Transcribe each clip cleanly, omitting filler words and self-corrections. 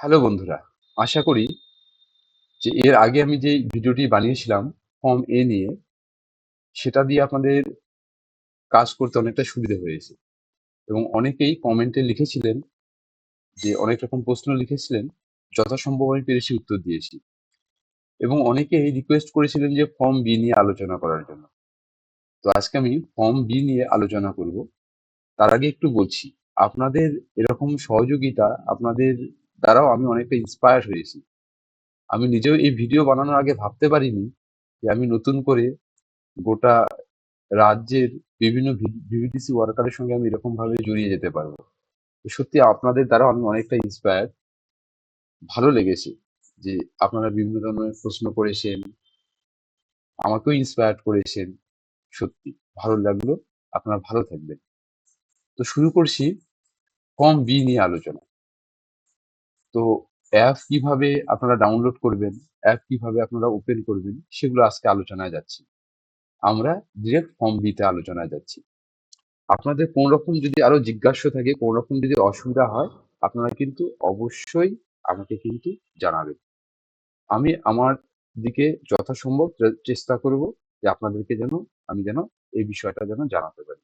Hello বন্ধুরা, আশা করি যে এর আগে আমি যে ভিডিওটি বানিয়েছিলাম ফর্ম এ নিয়ে, সেটা দিয়ে আপনাদের কাজ করতে অনেকটা সুবিধা হয়েছে। এবং অনেকেই কমেন্টে লিখেছিলেন, যে অনেক রকম প্রশ্ন লিখেছিলেন, যথাসম্ভব আমি পেরেছি উত্তর দিয়েছি। এবং অনেকেই রিকোয়েস্ট করেছিলেন যে ফর্ম বি নিয়ে আলোচনা করার জন্য। তো আজকে আমি ফর্ম বি নিয়ে আলোচনা করব। তার আগে একটু বলছি, আপনাদের এরকম সহযোগিতা, আপনাদের দ্বারাও আমি অনেকটা ইন্সপায়ার হয়েছি। আমি নিজেও এই ভিডিও বানানোর আগে ভাবতে পারিনি যে আমি নতুন করে গোটা রাজ্যের বিভিন্ন ভিভিডিসি ওয়ার্কারের সঙ্গে আমি এরকম ভাবে জড়িয়ে যেতে পারবো। তো সত্যি আপনাদের দ্বারা আমি অনেকটা ইন্সপায়ার, ভালো লেগেছে যে আপনারা বিভিন্ন ধরনের প্রশ্ন করেছেন, আমাকেও ইন্সপায়ার করেছেন। সত্যি ভালো লাগলো। আপনারা ভালো থাকবেন। তো শুরু করছি ফর্ম বি নিয়ে আলোচনা। তো অ্যাপ কিভাবে আপনারা ডাউনলোড করবেন, অ্যাপ কিভাবে আপনারা ওপেন করবেন, সেগুলো আজকে আলোচনায় যাচ্ছি। আমরা ডিরেক্ট ফর্ম বি তে আলোচনায় যাচ্ছি। আপনাদের কোন রকম যদি আরো জিজ্ঞাসা থাকে, কোন রকম যদি অসুবিধা হয়, আপনারা কিন্তু অবশ্যই আমাকে কিন্তু জানাবেন। আমি আমার দিকে যথাসম্ভব চেষ্টা করব যে আপনাদেরকে যেন এই বিষয়টা যেন জানাতে পারি।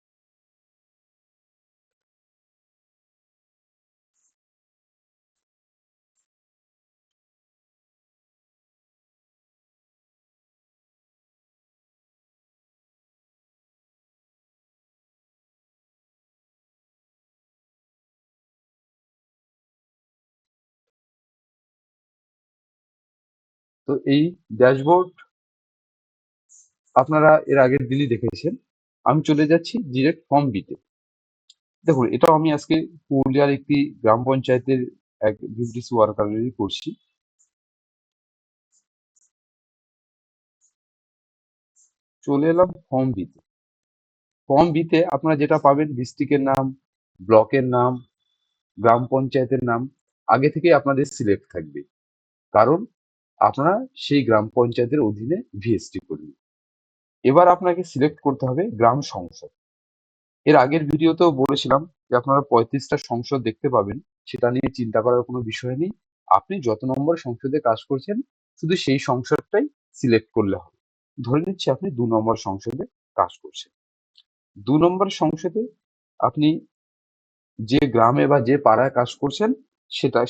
তো এই ড্যাশবোর্ড আপনারা এর আগের দিনই দেখেছেন। আমি চলে যাচ্ছি ডিরেক্ট ফর্ম বিতে। দেখুন, এটাও আমি আজকে পুরুলিয়ার একটি গ্রাম পঞ্চায়েতের এক বিডিসি ওয়ার্কারেরই করছি। চলে এলাম ফর্ম বিতে। ফর্ম বিতে আপনারা যেটা পাবেন, ডিস্ট্রিক্টের নাম, ব্লকের নাম, গ্রাম পঞ্চায়েতের নাম আগে থেকেই আপনাদের সিলেক্ট থাকবে। কারণ আপনারা সেই গ্রাম পঞ্চায়েতের অধীনে ভিএসটি করবেন। এবার আপনাকে সিলেক্ট করতে হবে গ্রাম সংসদ। এর আগের ভিডিওতেও বলেছিলাম যে আপনারা 35টা সংসদ দেখতে পাবেন। সেটা নিয়ে চিন্তা করার কোনো বিষয় নেই। আপনি যত নম্বর সংসদে কাজ করছেন, শুধু সেই সংসদটাই সিলেক্ট করলে হবে। ধরে নিচ্ছি আপনি 2 নম্বর সংসদে কাজ করছেন। 2 নম্বর সংসদে আপনি যে গ্রামে বা যে পাড়ায় কাজ করছেন,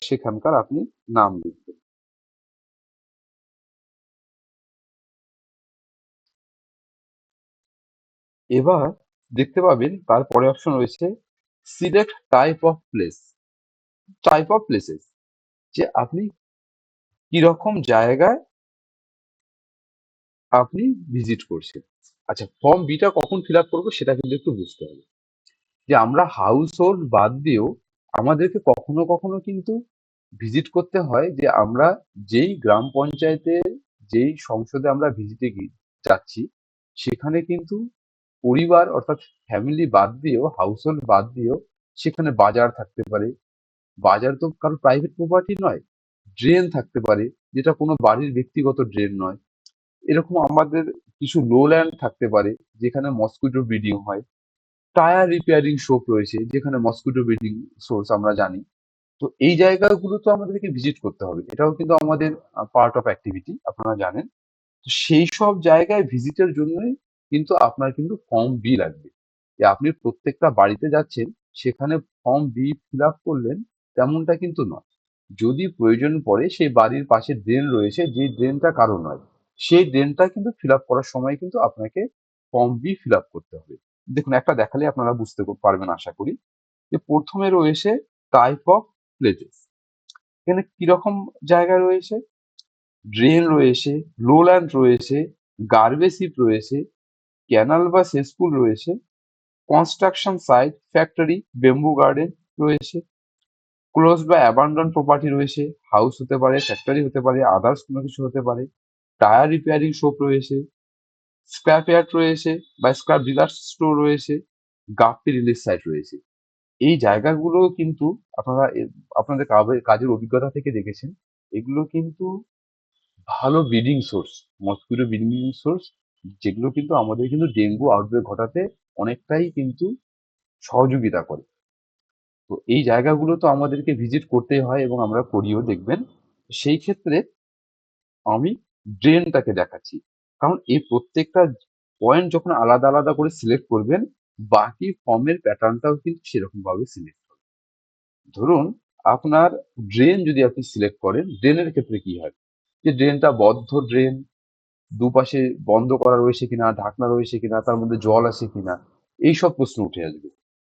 সেখানকার আপনি নাম লিখবেন। এবার দেখতে পাবেন তারপরে অপশন রয়েছে সিলেক্ট টাইপ অফ প্লেসেস, যে আপনি কিরকম জায়গায় আপনি ভিজিট করছেন। আচ্ছা, ফর্ম বিটা কখন ফিল আপ করবো সেটা কিন্তু একটু বুঝতে হবে। যে আমরা হাউস হোল্ড বাদ দিয়েও আমাদেরকে কখনো কখনো কিন্তু ভিজিট করতে হয়, যে আমরা যেই গ্রাম পঞ্চায়েতে, যেই সংসদে আমরা ভিজিটে যাচ্ছি, সেখানে কিন্তু পরিবার অর্থাৎ ফ্যামিলি বাদ দিয়েও, হাউস হোল্ড বাদ দিয়েও সেখানে বাজার থাকতে পারে। বাজার তো কারো প্রাইভেট প্রপার্টি নয়। ড্রেন থাকতে পারে, যেটা কোনো বাড়ির ব্যক্তিগত ড্রেন নয়। এরকম আমাদের কিছু লো ল্যান্ড থাকতে পারে, যেখানে মসকিটো ব্রিডিং হয়। টায়ার রিপেয়ারিং শপ রয়েছে, যেখানে মসকিটো ব্রিডিং সোর্স আমরা জানি। তো এই জায়গাগুলো তো আমাদেরকে ভিজিট করতে হবে, এটাও কিন্তু আমাদের পার্ট অফ অ্যাক্টিভিটি, আপনারা জানেন। তো সেই সব জায়গায় ভিজিটের জন্যই কিন্তু আপনার কিন্তু ফর্ম বি লাগবে। যে আপনি প্রত্যেকটা বাড়িতে যাচ্ছেন, সেখানে ফর্ম বি ফিল আপ করলেন, তেমনটা কিন্তু নয়। যদি প্রয়োজন পড়ে, সেই বাড়ির পাশে ড্রেন রয়েছে, যে ড্রেনটা কারো নয়, সেই ড্রেনটা কিন্তু ফিল আপ করার সময় কিন্তু আপনাকে ফর্ম বি ফিল আপ করতে হবে। দেখুন, একটা দেখালে আপনারা বুঝতে পারবেন আশা করি। যে প্রথমে রয়েছে টাইপ অফ প্লেসেস। এখানে কিরকম জায়গা রয়েছে? ড্রেন রয়েছে, লোল্যান্ড রয়েছে, গার্বেজ হিপ রয়েছে, ক্যানাল বা সেসপুল রয়েছে, construction site, factory, bamboo garden রয়েছে, ক্লোজ বা অ্যাবান্ডন প্রপার্টি রয়েছে, হাউস হতে পারে, ফ্যাক্টরি হতে পারে, আদার্স কোনো কিছু হতে পারে, টায়ার রিপেয়ারিং শপ রয়েছে, স্ক্র্যাপ ইয়ার্ড রয়েছে বা স্ক্র্যাপ ডিলার স্টোর রয়েছে, গাপ্পি রিলিজ সাইট রয়েছে। এই জায়গাগুলো কিন্তু আপনারা আপনাদের কাজের অভিজ্ঞতা থেকে দেখেছেন, এগুলো কিন্তু ভালো breeding source, mosquito breeding source, যেগুলো কিন্তু আমাদের কিন্তু ডেঙ্গু আউটব্রেক ঘটাতে অনেকটাই কিন্তু সহযোগিতা করে। তো এই জায়গাগুলো তো আমাদেরকে ভিজিট করতেই হয় এবং আমরা করিও, দেখবেন। সেই ক্ষেত্রে আমি ড্রেনটাকে দেখাচ্ছি, কারণ এই প্রত্যেকটা পয়েন্ট যখন আলাদা আলাদা করে সিলেক্ট করবেন, বাকি ফর্মের প্যাটার্নটাও কিন্তু সেরকম ভাবে সিলেক্ট হবে। ধরুন আপনার ড্রেন যদি আপনি সিলেক্ট করেন, ড্রেনের ক্ষেত্রে কি হয়, যে ড্রেনটা বদ্ধ ড্রেন, দুপাশে বন্ধ করা রয়েছে কিনা, ঢাকনা রয়েছে কিনা, তার মধ্যে জল আছে কিনা, এইসব প্রশ্ন উঠে আসবে।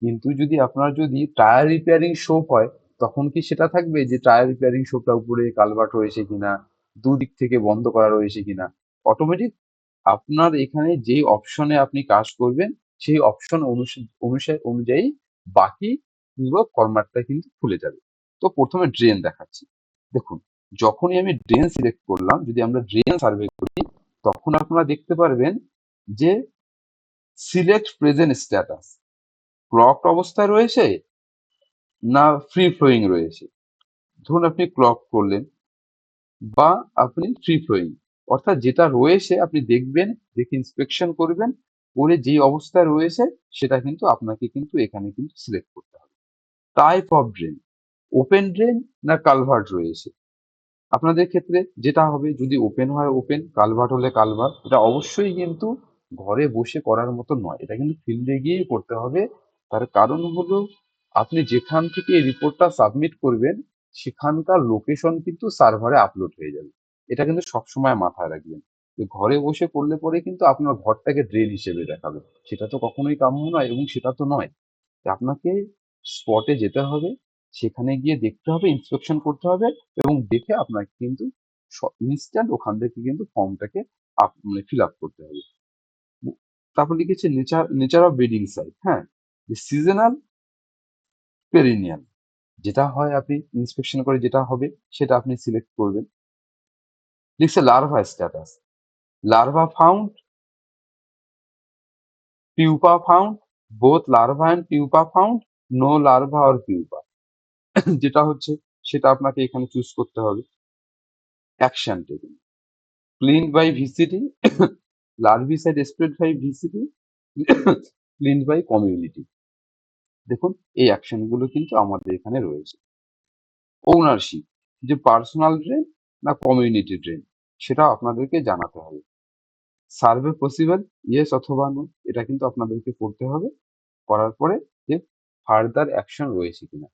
কিন্তু যদি আপনার যদি টায়ার রিপেয়ারিং শোপ হয়, তখন কি সেটা থাকবে যে টায়ার রিপেয়ারিং শোপটা উপরে কালভার্ট রয়েছে কিনা, দুদিক থেকে বন্ধ করা রয়েছে কিনা? অটোমেটিক আপনার এখানে যে অপশনে আপনি কাজ করবেন, সেই অপশন অনুযায়ী বাকি পুরো ফরম্যাটটা কিন্তু খুলে যাবে। তো প্রথমে ড্রেন দেখাচ্ছি। দেখুন, যখনই আমি ড্রেন সিলেক্ট করলাম, যদি আমরা ড্রেন সার্ভে করি, তখন আপনারা দেখতে পারবেন যে সিলেক্ট প্রেজেন্ট স্ট্যাটাস, ক্লকড অবস্থায় রয়েছে না ফ্রি ফ্লোয়িং রয়েছে। ধরুন আপনি ক্লক করলেন বা আপনি ফ্রি ফ্লোয়িং, অর্থাৎ যেটা রয়েছে আপনি দেখবেন, দেখে ইন্সপেকশন করবেন, করে যেই অবস্থায় রয়েছে সেটা কিন্তু আপনাকে কিন্তু এখানে কিন্তু সিলেক্ট করতে হবে। Type of drain, open drain না কালভার্ট রয়েছে। আপনাদের ক্ষেত্রে যেটা হবে, যদি ওপেন হয় ওপেন, কালভার্ট হলে কালভার্ট। এটা অবশ্যই কিন্তু ঘরে বসে করার মতো নয়, এটা কিন্তু ফিল্ডে গিয়েই করতে হবে। তার কারণ হলো, আপনি যেখান থেকে এই রিপোর্টটা সাবমিট করবেন, সেখানকার লোকেশন কিন্তু সার্ভারে আপলোড হয়ে যাবে। এটা কিন্তু সবসময় মাথায় রাখবেন, যে ঘরে বসে করলে পরে কিন্তু আপনার ঘরটাকে ড্রেন হিসেবে দেখাবে। সেটা তো কখনোই কাম্য নয়, এবং সেটা তো নয়। আপনাকে স্পটে যেতে হবে, সেখানে গিয়ে দেখতে হবে, ইন্সপেকশন করতে হবে, এবং দেখে আপনাকে কিন্তু ইনস্ট্যান্ট ওখান থেকে কিন্তু ফর্মটাকে মানে ফিল আপ করতে হবে। তারপর লিখেছে nature nature of breeding site. হ্যাঁ, সিজনাল, পেরিনিয়াল, যেটা হয় আপনি ইন্সপেকশন করে যেটা হবে সেটা আপনি সিলেক্ট করবেন। লিখছে larva status, larva found, pupa found, both larva and pupa found, no larva or pupa, যেটা হচ্ছে সেটা আপনাকে এখানে চুজ করতে হবে। Action table, cleaned by visiting, larvicide spread by visiting, cleaned by community। দেখুন, এই অ্যাকশন গুলো কিন্তু আমাদের এখানে রয়েছে। ওনারশিপ, যে পার্সোনাল ড্রেন না কমিউনিটি ড্রেন, সেটা আপনাদেরকে জানাতে হবে। সার্ভে পসিবল, ইয়েস অথবা নো, এটা কিন্তু আপনাদেরকে করতে হবে। করার পরে যে ফার্দার অ্যাকশন রয়েছে কিনা।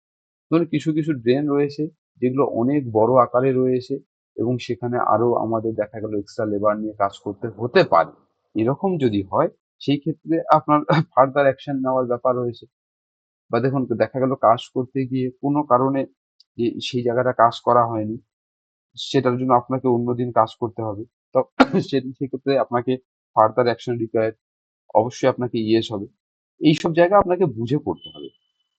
ধরুন কিছু কিছু ড্রেন রয়েছে যেগুলো অনেক বড় আকারে রয়েছে, এবং সেখানে আরো আমাদের দেখা গেল এক্সট্রা লেবার নিয়ে কাজ করতে হতে পারে। এরকম যদি হয়, সেই ক্ষেত্রে আপনার ফার্দার অ্যাকশন নেওয়ার ব্যাপার রয়েছে। বা দেখুন, দেখা গেল কাজ করতে গিয়ে কোনো কারণে যে সেই জায়গাটা কাজ করা হয়নি, সেটার জন্য আপনাকে অন্যদিন কাজ করতে হবে। তো সেক্ষেত্রে আপনাকে ফার্দার অ্যাকশন রিকোয়ার্ড, অবশ্যই আপনাকে ইয়েস হবে। এইসব জায়গা আপনাকে বুঝে করতে হবে।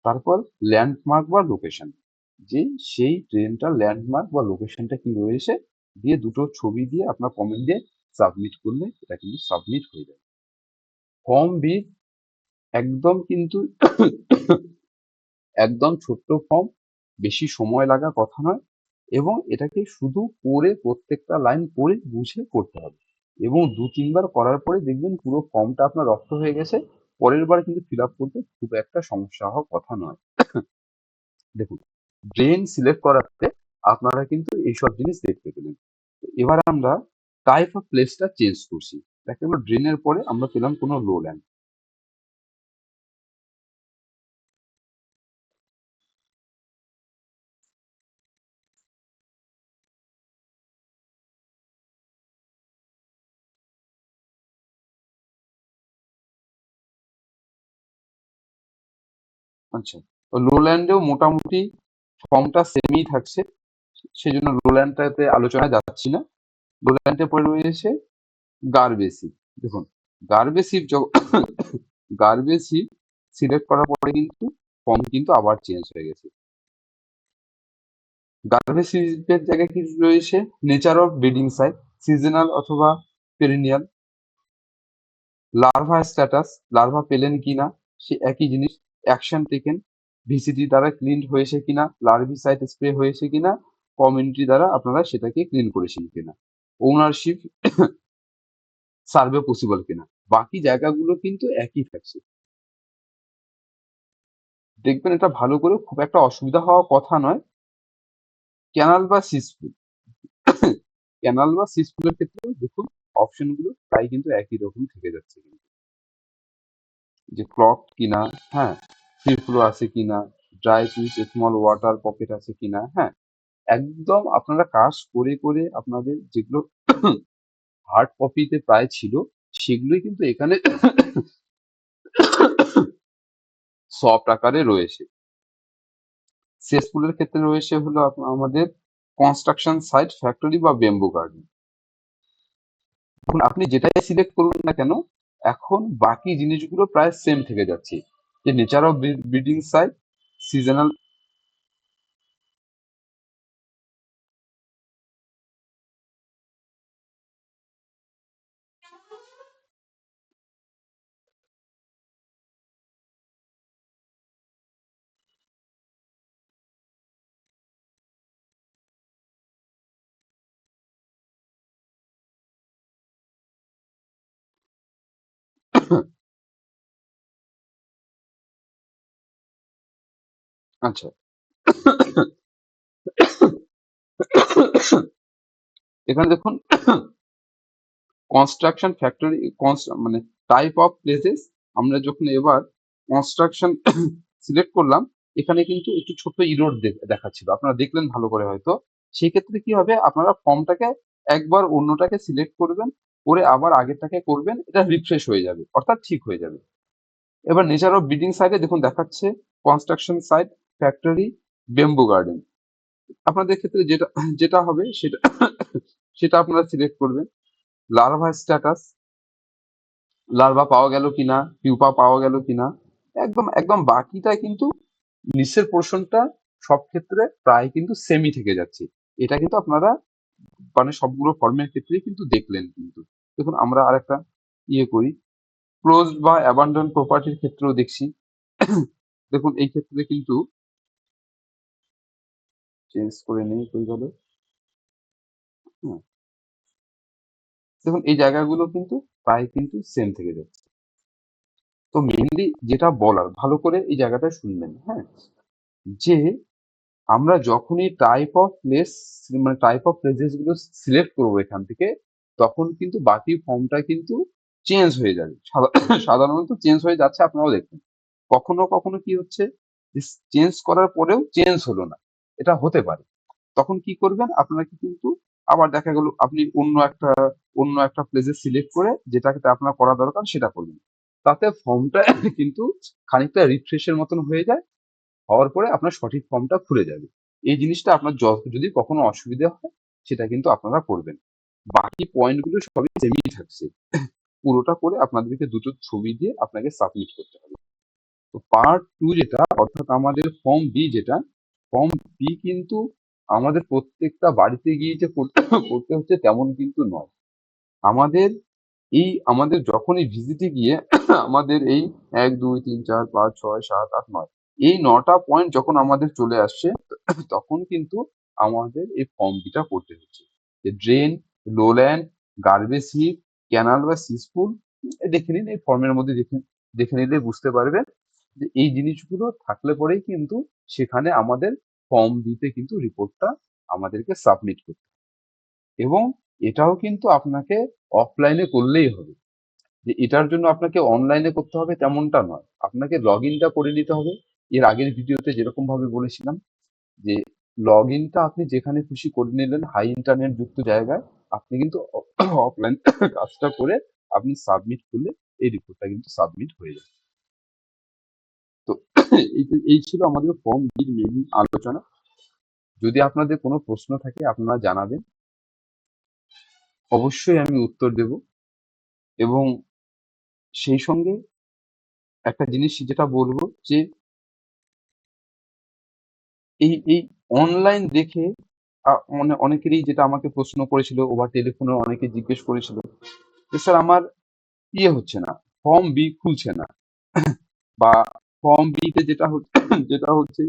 তারপর ল্যান্ডমার্ক বা লোকেশন, যে সেই ট্রেনটার ল্যান্ডমার্ক বা লোকেশনটা কি রয়েছে, দিয়ে দুটো ছবি দিয়ে আপনার কমেন্ট দিয়ে সাবমিট করলে এটা কিন্তু সাবমিট হয়ে যাবে। ফর্ম বি একদম কিন্তু একদম ছোট্ট ফর্ম, বেশি সময় লাগার কথা নয়, এবং এটাকে শুধু পড়ে, প্রত্যেকটা লাইন পড়ে বুঝে করতে হবে। এবং দু তিনবার করার পরে দেখবেন পুরো ফর্মটা আপনার রপ্ত হয়ে গেছে। পরের বার কিন্তু ফিল আপ করতে খুব একটা সমস্যা হওয়ার কথা নয়। দেখুন, ড্রেন সিলেক্ট করাতে আপনারা কিন্তু এইসব জিনিস দেখতে পেলেন। তো এবার আমরা টাইপ অফ প্লেসটা চেঞ্জ করছি। দেখা গেল ড্রেনের পরে আমরা পেলাম কোনো লো ল্যান্ড। আচ্ছা, তো লো ল্যান্ডেও মোটামুটি ফর্মটা সেমই থাকছে, সেজন্য লো ল্যান্ডটাতে আলোচনায় যাচ্ছি না। লো ল্যান্ডে পরে রয়েছে গার্বেসি। দেখুন, গার্বেসি গার্বেসি সিলেক্ট করার পরে কিন্তু ফর্ম কিন্তু আবার চেঞ্জ হয়ে গেছে। গার্বেসিসের জায়গায় কি রয়েছে, nature of breeding site, seasonal অথবা পেরিনিয়াল। লার্ভা স্ট্যাটাস, লার্ভা পেলেন কিনা, সে একই জিনিস। অ্যাকশন টেকেন, ভিসিটি দ্বারা ক্লিন হয়েছে কিনা, লার্ভিসাইড স্প্রে হয়েছে কিনা, কমিউনিটি দ্বারা আপনারা সেটাকে ক্লিন করেছেন কিনা, ওনারশিপ, সার্ভে পসিবল কিনা। বাকি জায়গাগুলো কিন্তু একই থাকছে। দেখবেন এটা ভালো করে, খুব একটা অসুবিধা হওয়ার কথা নয়। ক্যানাল বা সিসফুল, ক্যানাল বা সিসফুলের ক্ষেত্রে দেখুন অপশন গুলো প্রায় কিন্তু একই রকম থেকে যাচ্ছে কিন্তু, যে ক্লক কিনা, হ্যাঁ, ফ্রি ফ্লো আছে কিনা, dry switch small water pocket আছে কিনা, হ্যাঁ, একদম আপনারা কাজ করে করে আপনাদের যেগুলো হার্ড কপিতে প্রায় ছিল সেগুলোই কিন্তু এখানে সফট আকারে রয়েছে। সেসফুলের ক্ষেত্রে রয়েছে হলো আমাদের কনস্ট্রাকশন সাইট, ফ্যাক্টরি বা বেম্বু গার্ডেন। এখন আপনি যেটাই সিলেক্ট করুন না কেন, এখন বাকি জিনিসগুলো প্রায় সেম থেকে যাচ্ছে, যে nature of breeding site, seasonal. আচ্ছা, এখানে দেখুন কনস্ট্রাকশন ফ্যাক্টরি, মানে টাইপ অফ প্লেসেস, আমরা যখন এবার কনস্ট্রাকশন সিলেক্ট করলাম, এখানে কিন্তু একটু ছোট ইরোড দেখাচ্ছিল, আপনারা দেখলেন ভালো করে হয়তো। সেই ক্ষেত্রে কি হবে, আপনারা ফর্মটাকে একবার অন্যটাকে সিলেক্ট করবেন, করে আবার আগেরটাকে করবেন, এটা রিফ্রেশ হয়ে যাবে, অর্থাৎ ঠিক হয়ে যাবে। এবার নেচার অফ বিল্ডিং সাইডে দেখুন দেখাচ্ছে construction site, factory, bamboo garden. আপনাদের ক্ষেত্রে যেটা যেটা হবে সেটা সেটা আপনারা সিলেক্ট করবেন। লার্ভা স্ট্যাটাস, লার্ভা পাওয়া গেল কিনা, পিউপা পাওয়া গেল কিনা, একদম একদম বাকিটা কিন্তু নিচের পোর্শনটা সব ক্ষেত্রে প্রায় কিন্তু সেমই থেকে যাচ্ছে। এটা কিন্তু আপনারা মানে সবগুলো ফর্মের ক্ষেত্রেই কিন্তু দেখলেন কিন্তু। দেখুন আমরা আরেকটা ইয়ে করি, ক্লোজড বা অ্যাবান্ডন প্রপার্টির ক্ষেত্রেও দেখছি। দেখুন এই ক্ষেত্রে কিন্তু চেঞ্জ করে নেই কই গেল, হ্যাঁ, দেখুন এই জায়গাগুলো কিন্তু প্রায় কিন্তু সেম থেকে যাচ্ছে। তো মেইনলি যেটা বলার, ভালো করে এই জায়গাটা শুনবেন, হ্যাঁ, যে আমরা যখনই টাইপ অফ প্লেস, মানে টাইপ অফ প্লেসেস গুলো সিলেক্ট করবো এখান থেকে, তখন কিন্তু বাকি ফর্মটা কিন্তু চেঞ্জ হয়ে যাবে। সাধারণত চেঞ্জ হয়ে যাচ্ছে, আপনারাও দেখবেন। কখনো কখনো কি হচ্ছে, চেঞ্জ করার পরেও চেঞ্জ হলো না, এটা হতে পারে। তখন কি করবেন, আপনাকে কিন্তু আবার দেখা গেল আপনি অন্য একটা প্লেসে সিলেক্ট করে যেটাকে আপনার করা দরকার সেটা করবেন, তাতে ফর্মটা কিন্তু খানিকটা রিফ্রেশের মতন হয়ে যায়। হওয়ার পরে আপনার সঠিক ফর্মটা খুলে যাবে। এই জিনিসটা আপনার যদি কখনো অসুবিধা হয়, সেটা কিন্তু আপনারা করবেন। বাকি পয়েন্ট গুলো সবই সেমই থাকছে। পুরোটা করে আপনাদেরকে দুটো ছবি দিয়ে আপনাকে সাবমিট করতে হবে। তো পার্ট টু যেটা, অর্থাৎ আমাদের ফর্ম বি যেটা, ফর্ম বি কিন্তু আমাদের প্রত্যেকটা বাড়িতে গিয়ে যে করতে করতে হচ্ছে তেমন কিন্তু নয়। আমাদের আমাদের যখনই ভিজিটে গিয়ে আমাদের এই 1 2 3 4 5 6 7 8 9, এই 9টা পয়েন্ট যখন আমাদের চলে আসছে, তখন কিন্তু আমাদের এই ফর্ম বিটা করতে হচ্ছে, যে drain, lowland, garbage heap, canal বা সিসফুল, দেখে নিন এই ফর্মের মধ্যে, দেখে দেখে নিলে বুঝতে পারবেন যে এই জিনিসগুলো থাকলে পরেই কিন্তু সেখানে আমাদের ফর্ম দিতে কিন্তু রিপোর্টটা আমাদেরকে সাবমিট করতে হবে। এবং এটাও কিন্তু আপনাকে অফলাইনে করলেই হবে, যে এটার জন্য আপনাকে অনলাইনে করতে হবে তেমনটা নয়, আপনাকে লগ ইনটা করে নিতে হবে। এর আগের ভিডিওতে যেরকম ভাবে বলেছিলাম, যে লগ ইনটা আপনি যেখানে খুশি করে নিলেন হাই ইন্টারনেট যুক্ত জায়গায়, আপনি কিন্তু অফলাইন কাজটা করে আপনি সাবমিট করলে এই রিপোর্টটা কিন্তু সাবমিট হয়ে যাবে। তো এই ছিল আমাদের ফর্ম বির মেইন আলোচনা। যদি আপনাদের কোনো প্রশ্ন থাকে আপনারা জানাবেন, অবশ্যই আমি উত্তর দেব। এবং সেই সঙ্গে একটা জিনিস যেটা বলবো, যে এই অনলাইন দেখে মানে অনেকেরই যেটা আমাকে প্রশ্ন করেছিল, ওভার টেলিফোনে অনেকে জিজ্ঞেস করেছিল, যে স্যার আমার হচ্ছে না, ফর্ম বি খুলছে না, বা ফর্ম বি তে যেটা হচ্ছে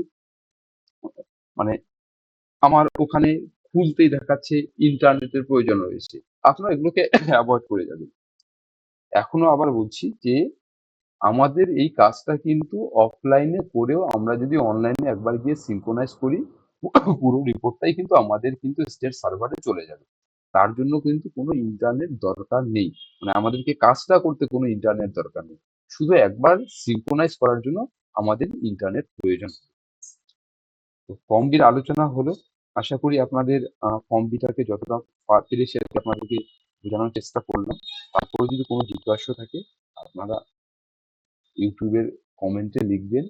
মানে আমার ওখানে খুলতেই দেখাচ্ছে ইন্টারনেটের প্রয়োজন রয়েছে। আপনারা এগুলোকে অ্যাভয়েড করে যাবেন। এখনো আবার বলছি যে আমাদের এই কাজটা কিন্তু অফলাইনে করেও আমরা যদি অনলাইনে একবার গিয়ে সিঙ্ক্রোনাইজ করি, পুরো রিপোর্টটাই কিন্তু আমাদের কিন্তু স্টেট সার্ভারে চলে যাবে। তার জন্য কিন্তু কোনো ইন্টারনেট দরকার নেই। মানে আমাদেরকে কাজটা করতে কোনো ইন্টারনেট দরকার নেই। শুধু একবার সিঙ্ক্রোনাইজ করার জন্য আমাদের ইন্টারনেট প্রয়োজন। তো ফর্ম বির আলোচনা হলো। আশা করি আপনাদের ফর্ম বিটাকে যতটা পেরেছি আর কি আপনাদেরকে বোঝানোর চেষ্টা করলাম। তারপরে যদি কোনো জিজ্ঞাসা থাকে আপনারা ইউটিউবের কমেন্টে লিখবেন,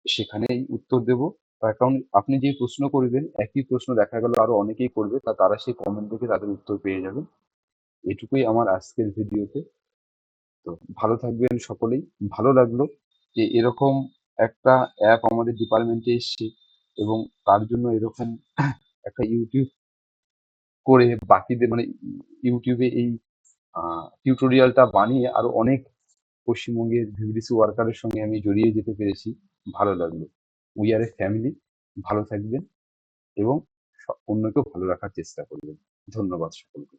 সেখানেই উত্তর দেব। তার কারণ আপনি যে প্রশ্ন করবেন একই প্রশ্ন দেখা গেল আরো অনেকেই করবে, তারা সেই কমেন্ট দেখে তাদের উত্তর পেয়ে যাবেন। এটুকুই আমার আজকের ভিডিওতে। তো ভালো থাকবেন সকলেই। ভালো লাগলো যে এরকম একটা অ্যাপ আমাদের ডিপার্টমেন্টে এসছে, এবং তার জন্য এরকম একটা ইউটিউব করে বাকিদের মানে ইউটিউবে এই টিউটোরিয়ালটা বানিয়ে আরো অনেক পশ্চিমবঙ্গের ভিভিডিসি ওয়ার্কারের সঙ্গে আমি জড়িয়ে যেতে পেরেছি। ভালো লাগলো। We are A family. ভালো থাকবেন এবং অন্যকেও ভালো রাখার চেষ্টা করবেন। ধন্যবাদ সকলকে।